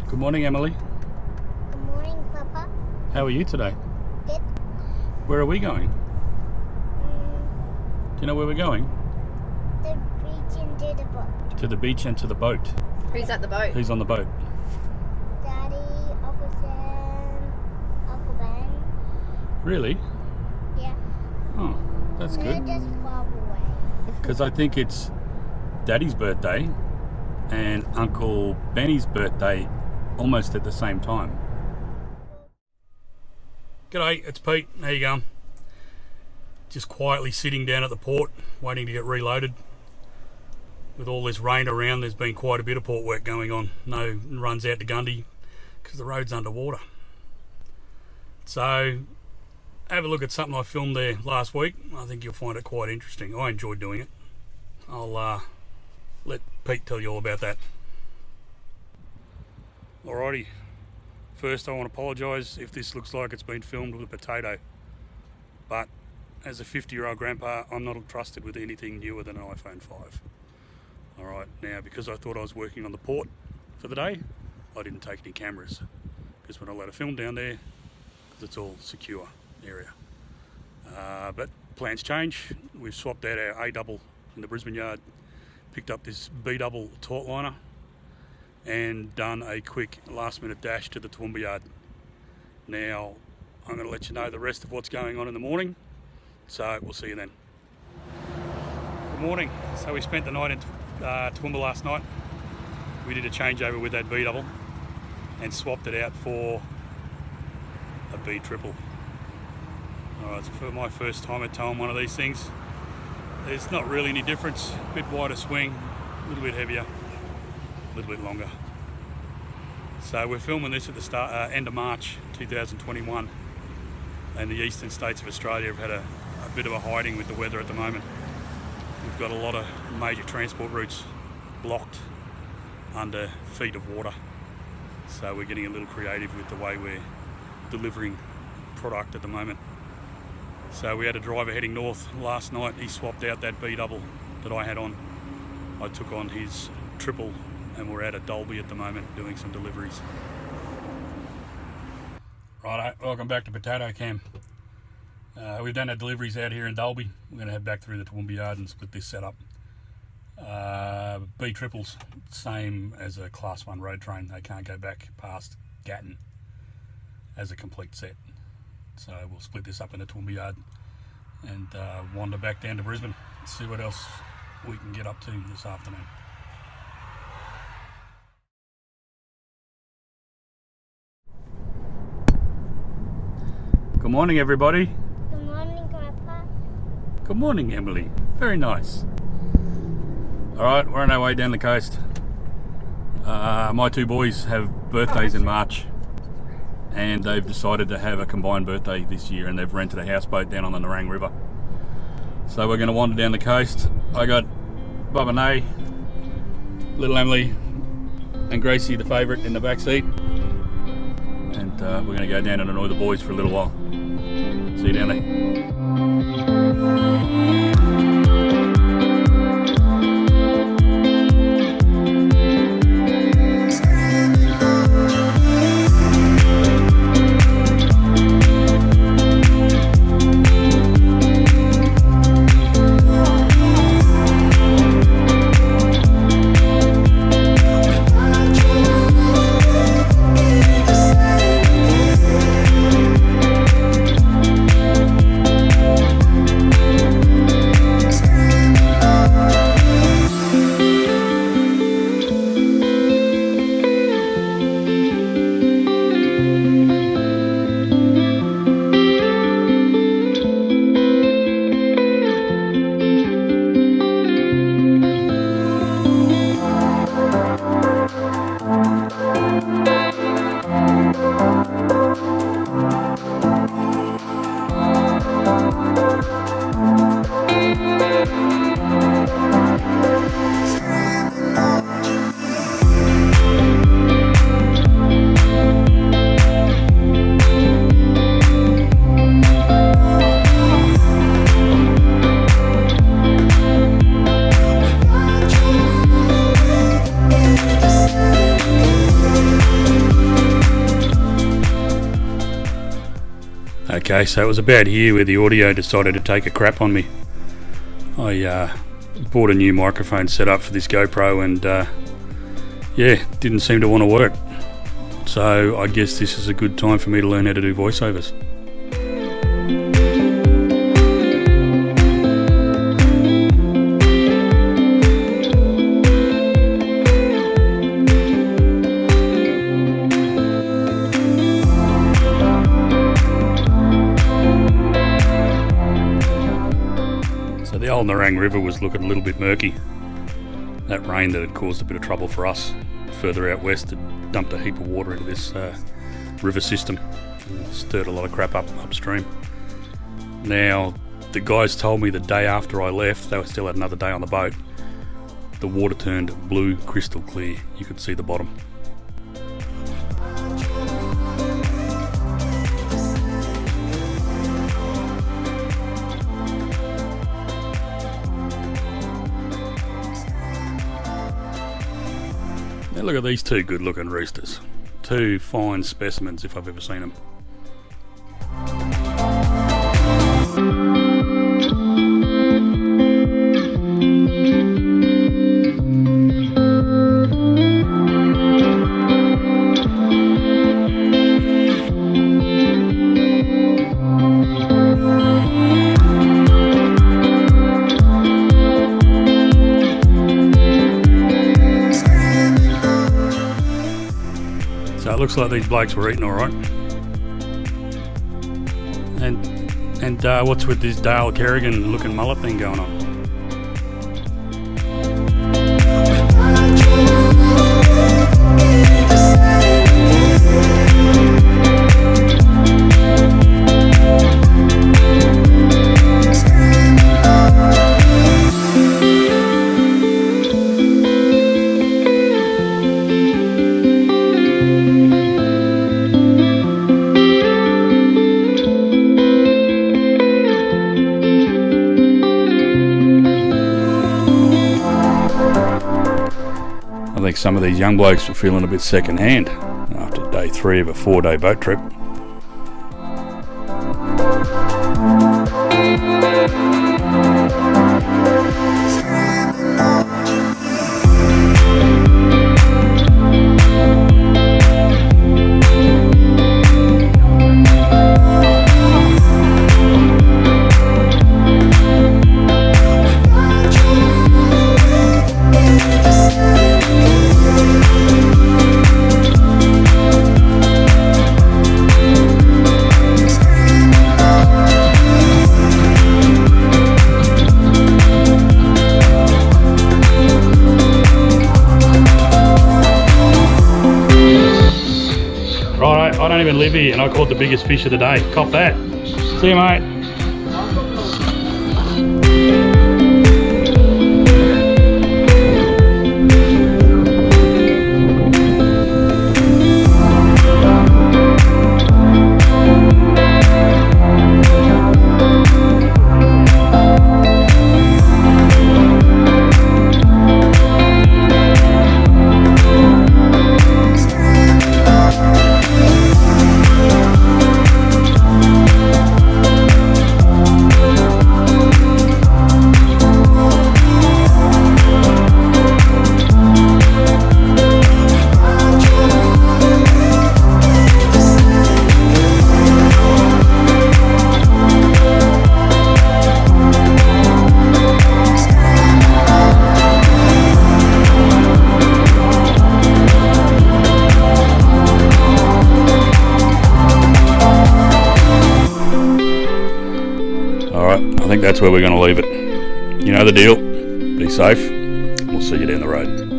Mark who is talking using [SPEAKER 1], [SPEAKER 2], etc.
[SPEAKER 1] Good morning, Emily.
[SPEAKER 2] Good morning, Papa.
[SPEAKER 1] How are you today?
[SPEAKER 2] Good.
[SPEAKER 1] Where are we going? Do you know where we're going?
[SPEAKER 2] The beach and to the boat.
[SPEAKER 1] To the beach and to the boat.
[SPEAKER 3] Who's at the boat?
[SPEAKER 1] Who's on the boat?
[SPEAKER 2] Daddy, Uncle Sam, Uncle Ben.
[SPEAKER 1] Really?
[SPEAKER 2] Yeah.
[SPEAKER 1] Oh, that's
[SPEAKER 2] They're
[SPEAKER 1] good.
[SPEAKER 2] just far away.
[SPEAKER 1] Because I think it's Daddy's birthday and Uncle Benny's birthday almost at the same time. G'day, it's Pete. How you going? Just quietly sitting down at the port, waiting to get reloaded. With all this rain around, there's been quite a bit of port work going on. No runs out to Gundy because the road's underwater. So, have a look at something I filmed there last week. I think you'll find it quite interesting. I enjoyed doing it. I'll let Pete tell you all about that. Alrighty, first I want to apologise if this looks like it's been filmed with a potato, but as a 50-year-old grandpa, I'm not trusted with anything newer than an iPhone 5. Alright, now because I thought I was working on the port for the day, I didn't take any cameras, because we're not allowed to film down there, because it's all secure area. But plans change. We've swapped out our A double in the Brisbane yard, picked up this B double taut liner, and done a quick last minute dash to the Toowoomba yard. Now I'm going to let you know the rest of what's going on in the morning, so we'll see you then. Good morning. So we spent the night in Toowoomba last night. We did a changeover with that B double and swapped it out for a B triple. Alright, so for my first time at towing one of these things, there's not really any difference. A bit wider swing, a little bit heavier, a little bit longer. So we're filming this at the end of March 2021, and the eastern states of Australia have had a bit of a hiding with the weather at the moment. We've got a lot of major transport routes blocked under feet of water, so we're getting a little creative with the way we're delivering product at the moment. So we had a driver heading north last night. He swapped out that B double that I had on. I took on his triple, and we're out at Dalby at the moment doing some deliveries. Righto, welcome back to Potato Cam. We've done our deliveries out here in Dalby. We're going to head back through the Toowoomba yard and split this setup. B triples, same as a class 1 road train. They can't go back past Gatton as a complete set. So we'll split this up in the Toowoomba yard and wander back down to Brisbane, see what else we can get up to this afternoon. Good morning, everybody.
[SPEAKER 2] Good morning, Grandpa.
[SPEAKER 1] Good morning, Emily. Very nice. Alright, we're on our way down the coast. My two boys have birthdays in March, and they've decided to have a combined birthday this year, and they've rented a houseboat down on the Narang River. So we're going to wander down the coast. I got Bob and A, little Emily, and Gracie, the favourite, in the back seat. And we're going to go down and annoy the boys for a little while. See you down there. Okay, so it was about here where the audio decided to take a crap on me. I bought a new microphone set up for this GoPro and yeah, didn't seem to want to work. So I guess this is a good time for me to learn how to do voiceovers. The old Nerang River was looking a little bit murky. That rain that had caused a bit of trouble for us further out west had dumped a heap of water into this river system and stirred a lot of crap upstream. Now, the guys told me the day after I left, they still had another day on the boat, the water turned blue, crystal clear. You could see the bottom. Now look at these two good looking roosters. Two fine specimens if I've ever seen them. So it looks like these blokes were eating all right. And what's with this Dale Kerrigan looking mullet thing going on? I think some of these young blokes were feeling a bit second-hand after day 3 of a 4-day boat trip. Right, I don't even live here and I caught the biggest fish of the day. Cop that. See you, mate. I think that's where we're going to leave it. You know the deal. Be safe. We'll see you down the road.